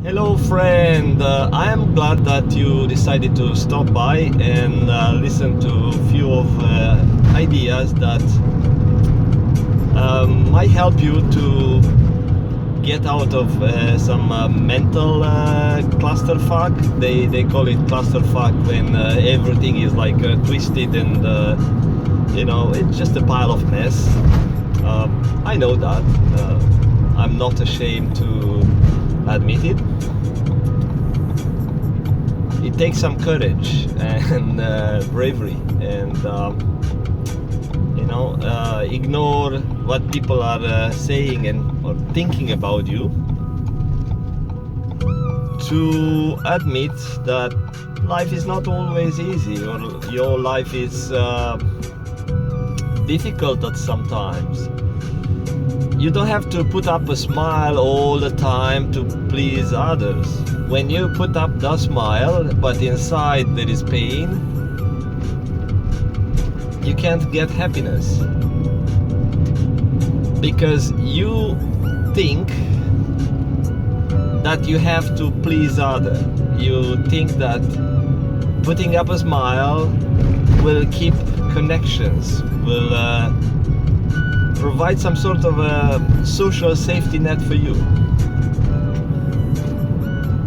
Hello, friend. I am glad that you decided to stop by and listen to a few of ideas that might help you to get out of some mental clusterfuck. They call it clusterfuck when everything is like twisted and it's just a pile of mess. I know that. I'm not ashamed to admit it. It takes some courage and bravery and ignore what people are saying and or thinking about you to admit that life is not always easy, or your life is difficult at sometimes. You don't have to put up a smile all the time to please others. When you put up the smile, but inside there is pain, you can't get happiness. Because you think that you have to please others. You think that putting up a smile will keep connections, will provide some sort of a social safety net for you.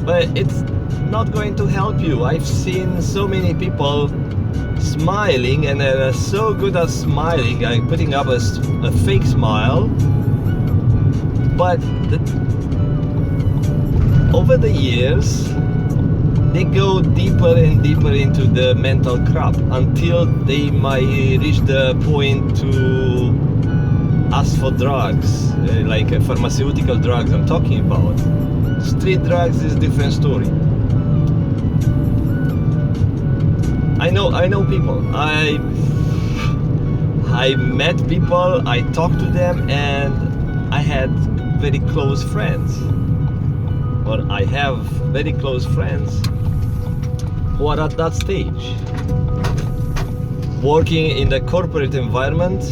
But it's not going to help you. I've seen so many people smiling and they're so good at smiling, like putting up a fake smile, but over the years they go deeper and deeper into the mental crap until they might reach the point to ask for drugs, like pharmaceutical drugs I'm talking about. Street drugs is a different story. I know people. I met people, I talked to them, and I had very close friends. Or I have very close friends who are at that stage. Working in the corporate environment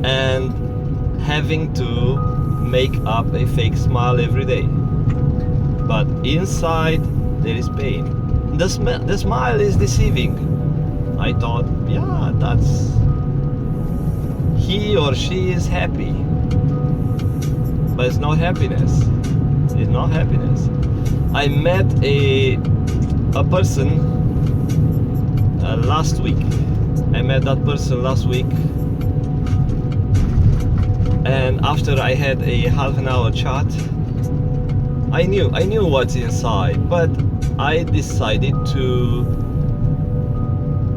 and having to make up a fake smile every day. But inside there is pain. The smile is deceiving. I thought, yeah, that's he or she is happy. But it's not happiness. It's not happiness. I met a person last week. I met that person last week. And after I had a half an hour chat, I knew what's inside, but I decided to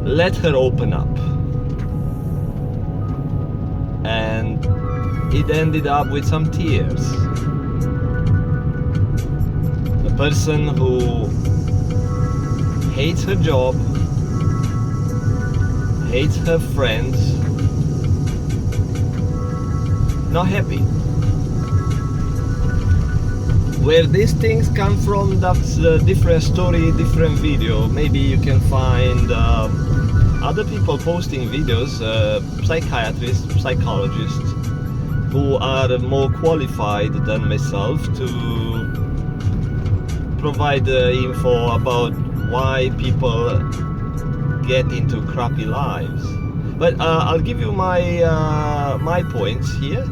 let her open up. And it ended up with some tears. A person who hates her job, hates her friends, not happy. Where these things come from, that's a different story, different video. Maybe you can find other people posting videos, psychiatrists, psychologists, who are more qualified than myself to provide info about why people get into crappy lives. But I'll give you my points here.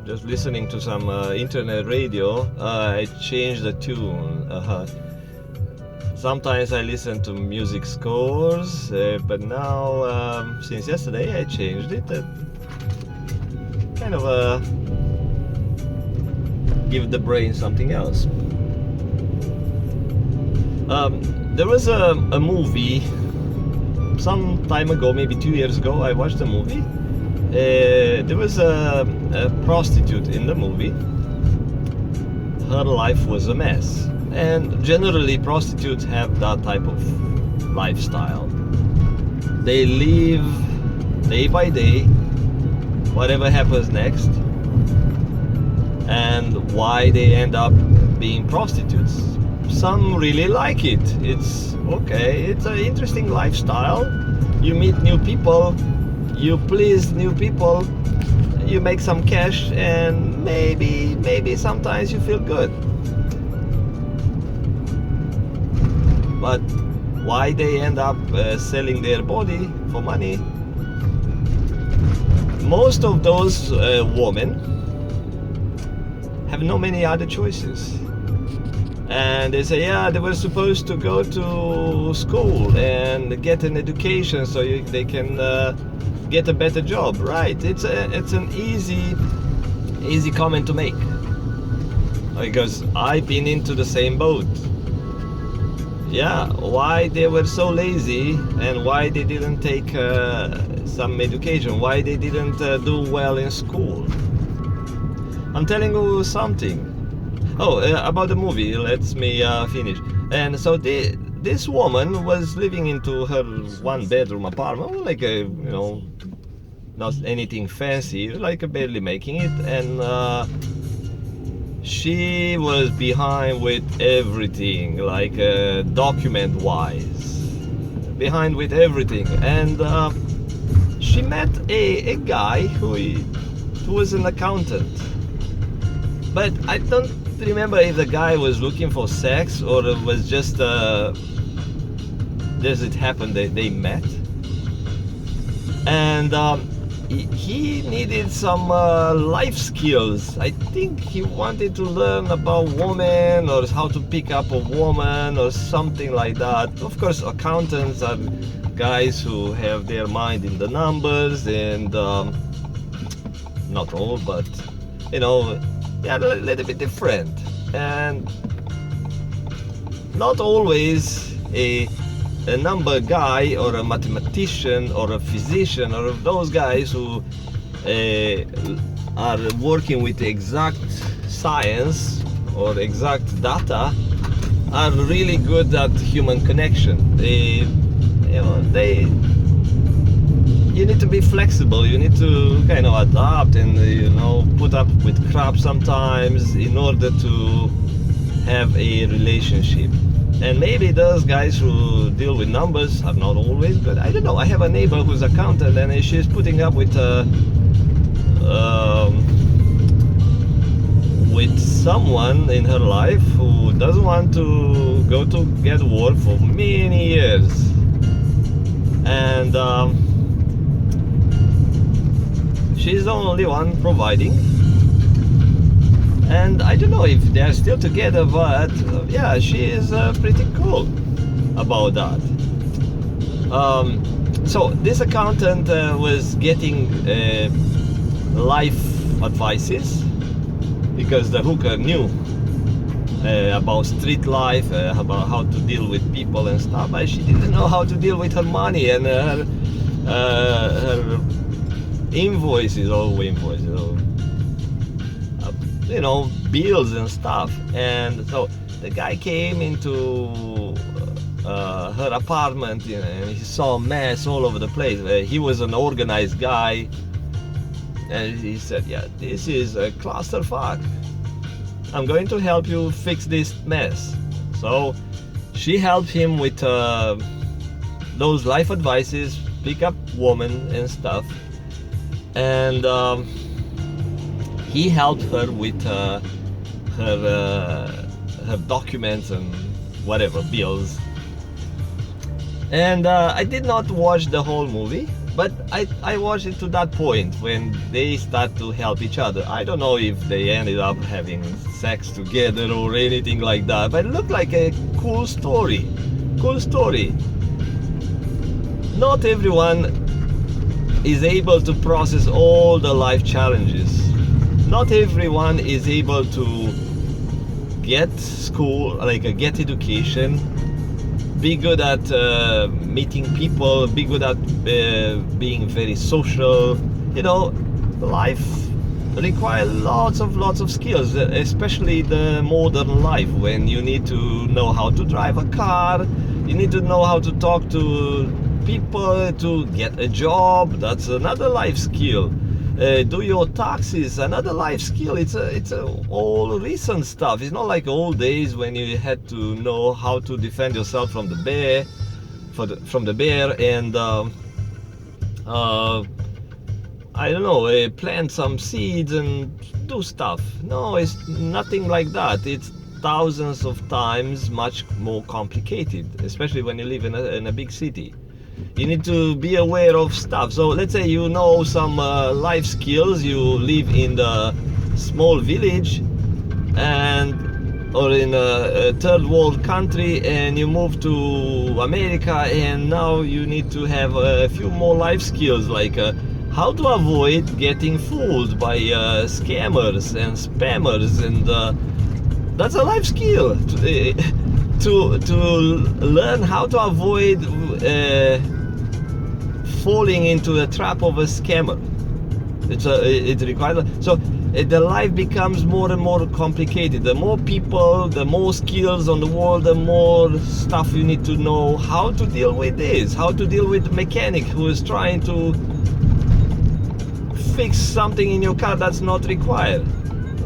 Just listening to some internet radio, I changed the tune. Sometimes I listen to music scores, but now since yesterday I changed it. Kind of give the brain something else. There was a movie some time ago, maybe 2 years ago. I watched a movie. There was a prostitute in the movie. Her life was a mess, and generally prostitutes have that type of lifestyle. They live day by day, whatever happens next, and why they end up being prostitutes. some really like it. It's okay, it's an interesting lifestyle. You meet new people, you please new people, you make some cash, and maybe sometimes you feel good. But why they end up selling their body for money? Most of those women have no many other choices, and they say, yeah, they were supposed to go to school and get an education so they can get a better job. Right? It's an easy comment to make, because I've been into the same boat. Yeah, why they were so lazy, and why they didn't take some education, why they didn't do well in school. I'm telling you something. Oh, about the movie, let me finish. And so this woman was living into her one-bedroom apartment, like a, not anything fancy, like barely making it, and she was behind with everything, like document-wise, behind with everything, and she met a guy who was an accountant. But I don't remember if the guy was looking for sex or it was just it happened that they met, and he needed some life skills. I think he wanted to learn about women, or how to pick up a woman, or something like that. Of course, accountants are guys who have their mind in the numbers, and not all, but yeah, a little bit different, and not always a number guy or a mathematician or a physician or those guys who are working with exact science or exact data are really good at human connection. You need to be flexible, you need to kind of adapt and put up with crap sometimes in order to have a relationship. And maybe those guys who deal with numbers are not always good. I don't know. I have a neighbor who's an accountant, and she's putting up with someone in her life who doesn't want to go to get work for many years, and she's the only one providing. And I don't know if they're still together, but yeah, she is pretty cool about that. So this accountant was getting life advices, because the hooker knew about street life, about how to deal with people and stuff, but she didn't know how to deal with her money and her invoices, bills and stuff. And so the guy came into her apartment, and he saw a mess all over the place. He was an organized guy, and he said, yeah, this is a clusterfuck. I'm going to help you fix this mess. So she helped him with those life advices, pick up woman and stuff, and he helped her with her documents and whatever, bills. And I did not watch the whole movie, but I watched it to that point when they start to help each other. I don't know if they ended up having sex together or anything like that, but it looked like a cool story. Not everyone is able to process all the life challenges. Not everyone is able to get school, get education, be good at meeting people, be good at being very social. Life requires lots of skills, especially the modern life, when you need to know how to drive a car, you need to know how to talk to people, to get a job. That's another life skill. do your taxes, another life skill. It's all recent stuff. It's not like old days when you had to know how to defend yourself from the bear, from the bear, and uh, I don't know, plant some seeds and do stuff. No, it's nothing like that. It's thousands of times much more complicated, especially when you live in a big city. You need to be aware of stuff. So let's say you know some life skills, you live in the small village and or in a third world country, and you move to America, and now you need to have a few more life skills, like how to avoid getting fooled by scammers and spammers, and that's a life skill to learn how to avoid falling into the trap of a scammer. It requires, so the life becomes more and more complicated. The more people, the more skills on the world, the more stuff you need to know how to deal with this, how to deal with the mechanic who is trying to fix something in your car that's not required.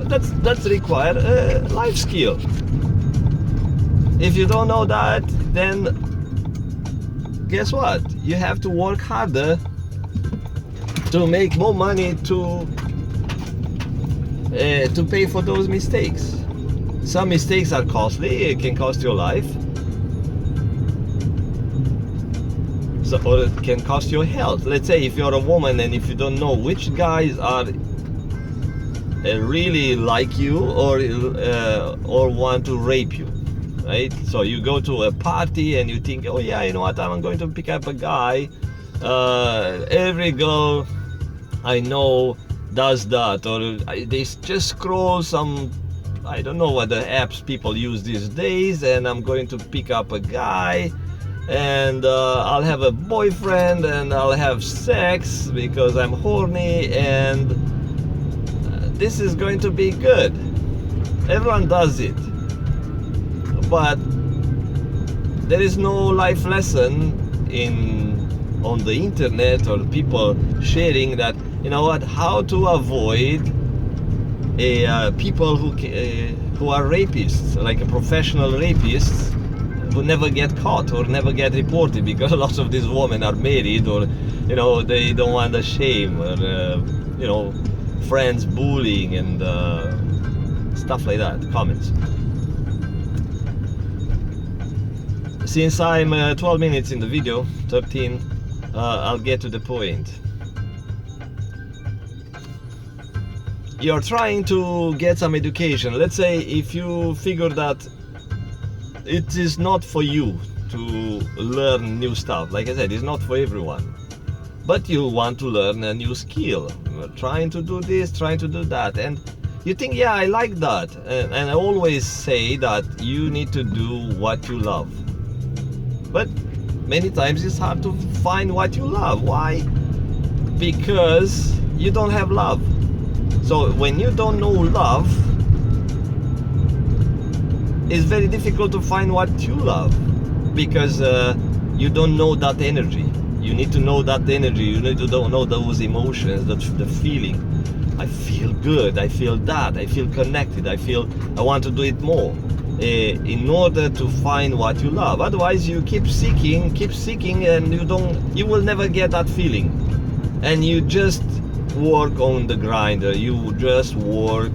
That's required a life skill. If you don't know that, then guess what? You have to work harder to make more money to pay for those mistakes. Some mistakes are costly. It can cost your life. So, or it can cost your health. Let's say if you're a woman and if you don't know which guys are really like you or want to rape you, right? So you go to a party and you think, oh yeah, you know what, I'm going to pick up a guy. Every girl I know does that, or they just scroll some, I don't know what the apps people use these days, and I'm going to pick up a guy, and I'll have a boyfriend, and I'll have sex because I'm horny, and this is going to be good. Everyone does it, but there is no life lesson on the internet or people sharing that, you know what, how to avoid people who are rapists, like a professional rapists, who never get caught or never get reported because lots of these women are married, or you know, they don't want the shame, or you know, friends bullying and stuff like that, comments. Since I'm 12 minutes in the video, 13, I'll get to the point. You're trying to get some education. Let's say if you figure that it is not for you to learn new stuff, like I said, it's not for everyone, but you want to learn a new skill. You're trying to do this, trying to do that, and you think, yeah, I like that, and I always say that you need to do what you love. But many times it's hard to find what you love. Why? Because you don't have love. So when you don't know love, it's very difficult to find what you love, because you don't know that energy. You need to know that energy. You need to know those emotions, the feeling. I feel good. I feel that. I feel connected. I want to do it more. In order to find what you love. Otherwise you keep seeking, and you will never get that feeling, and you just work on the grinder. You just work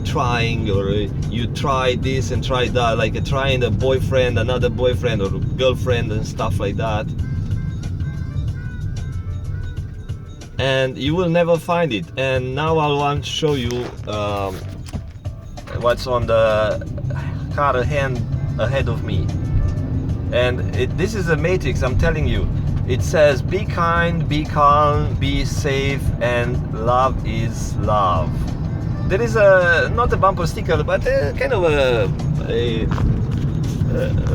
trying, or you try this and try that, like trying a boyfriend, another boyfriend or girlfriend and stuff like that, and you will never find it. And now I want to show you what's on the car ahead of me, and this is a matrix. I'm telling you, it says be kind, be calm, be safe, and love is love. There is not a bumper sticker, but kind of a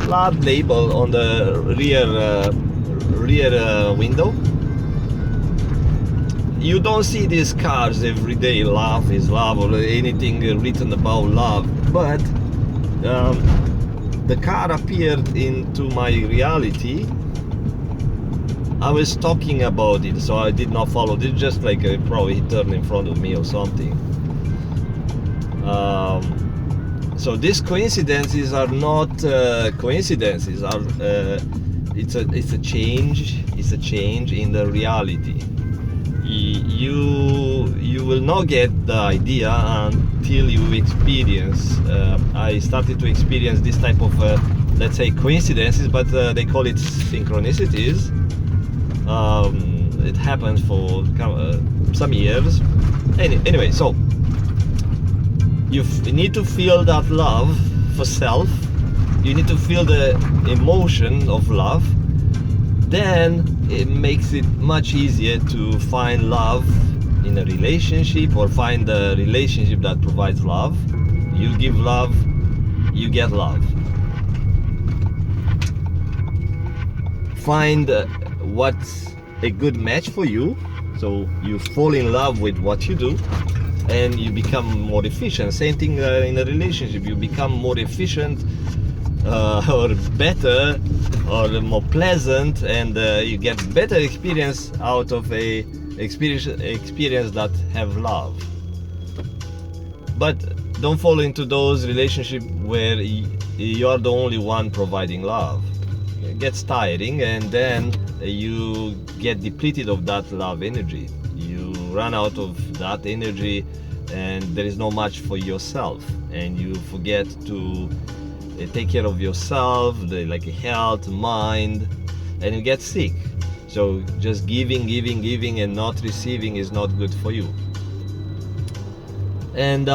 love label on the rear window. You don't see these cars every day, love is love, or anything written about love, but the car appeared into my reality I was talking about it, so I did not follow. It's just like probably he turned in front of me or something. So these coincidences are not coincidences. It's a change. It's a change in the reality. You will not get the idea until you experience. I started to experience this type of let's say coincidences, but they call it synchronicities. It happens for some years. Anyway, so you need to feel that love for self. You need to feel the emotion of love. Then it makes it much easier to find love in a relationship, or find a relationship that provides love. You give love, you get love. Find what's a good match for you, so you fall in love with what you do, and you become more efficient. Same thing in a relationship. You become more efficient, or better, or more pleasant, and you get better experience out of a experience that have love. But don't fall into those relationships where you are the only one providing love. It gets tiring, and then you get depleted of that love energy. You run out of that energy, and there is not much for yourself, and you forget to take care of yourself, like health, mind, and you get sick. So just giving and not receiving is not good for you. And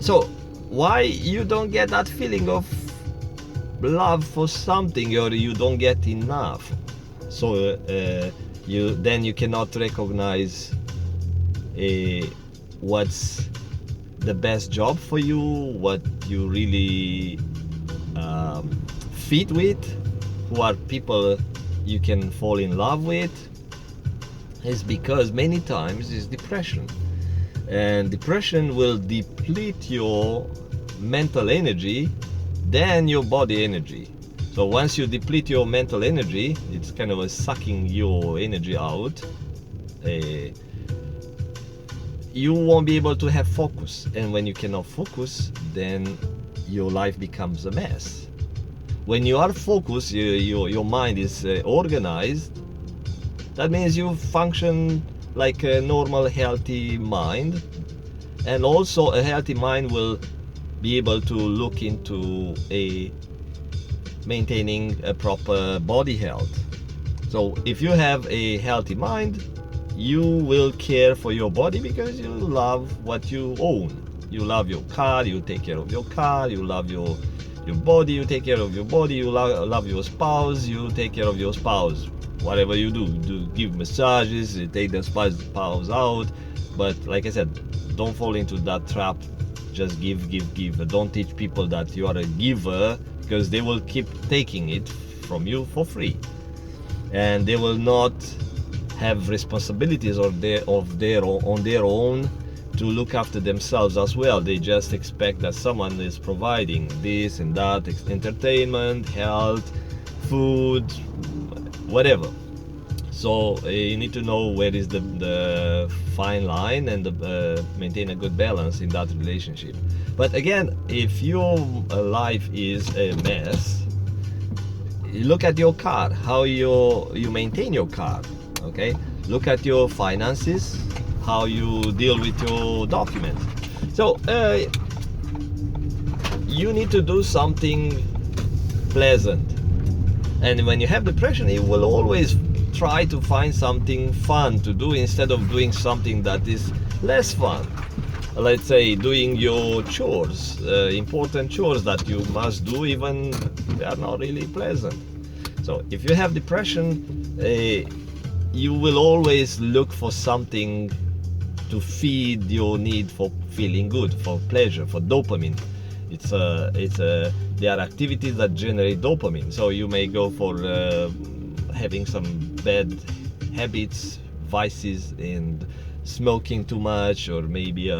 so why you don't get that feeling of love for something, or you don't get enough? So you cannot recognize what's the best job for you, what you really fit with, who are people you can fall in love with. Is because many times is depression, and depression will deplete your mental energy than your body energy. So once you deplete your mental energy, it's kind of sucking your energy out. You won't be able to have focus, and when you cannot focus, then your life becomes a mess. When you are focused, your mind is organized. That means you function like a normal healthy mind, and also a healthy mind will be able to look into maintaining a proper body health. So if you have a healthy mind, you will care for your body because you love what you own. You love your car, you take care of your car. You love your body, you take care of your body. You love your spouse, you take care of your spouse. Whatever you do give massages, you take the spouse out. But like I said, don't fall into that trap. Just give. Don't teach people that you are a giver, because they will keep taking it from you for free, and they will not have responsibilities on their own to look after themselves as well. They just expect that someone is providing this and that, entertainment, health, food, whatever. So you need to know where is the fine line, and maintain a good balance in that relationship. But again, if your life is a mess, look at your car, how you maintain your car. Okay, look at your finances, how you deal with your documents. So you need to do something pleasant. And when you have depression, you will always try to find something fun to do instead of doing something that is less fun. Let's say doing your chores, important chores that you must do, even they are not really pleasant. So if you have depression, you will always look for something to feed your need for feeling good, for pleasure, for dopamine. They are activities that generate dopamine. So you may go for having some bad habits, vices, and smoking too much, or maybe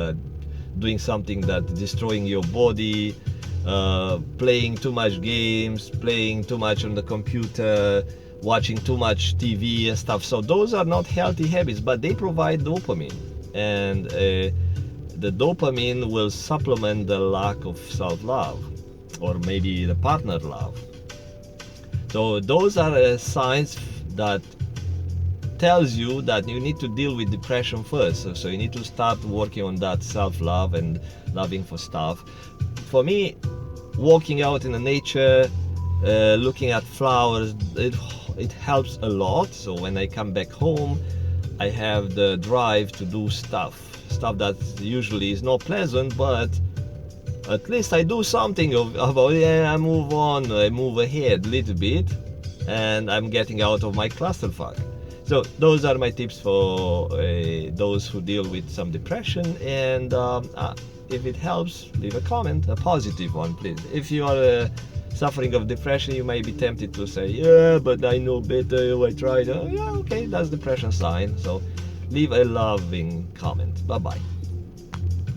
doing something that destroying your body, playing too much games, playing too much on the computer, watching too much TV and stuff. So those are not healthy habits, but they provide dopamine, and the dopamine will supplement the lack of self-love, or maybe the partner love. So those are signs that tells you that you need to deal with depression first. So you need to start working on that self-love and loving for stuff. For me, walking out in the nature, looking at flowers, it helps a lot. So when I come back home, I have the drive to do stuff that usually is not pleasant, but at least I do something about it, and I move on, I move ahead a little bit, and I'm getting out of my clusterfuck. So those are my tips for those who deal with some depression, and if it helps, leave a comment, a positive one, please. If you are suffering of depression, you may be tempted to say, yeah, but I know better, I tried. Yeah, okay, that's depression sign. So leave a loving comment. Bye-bye.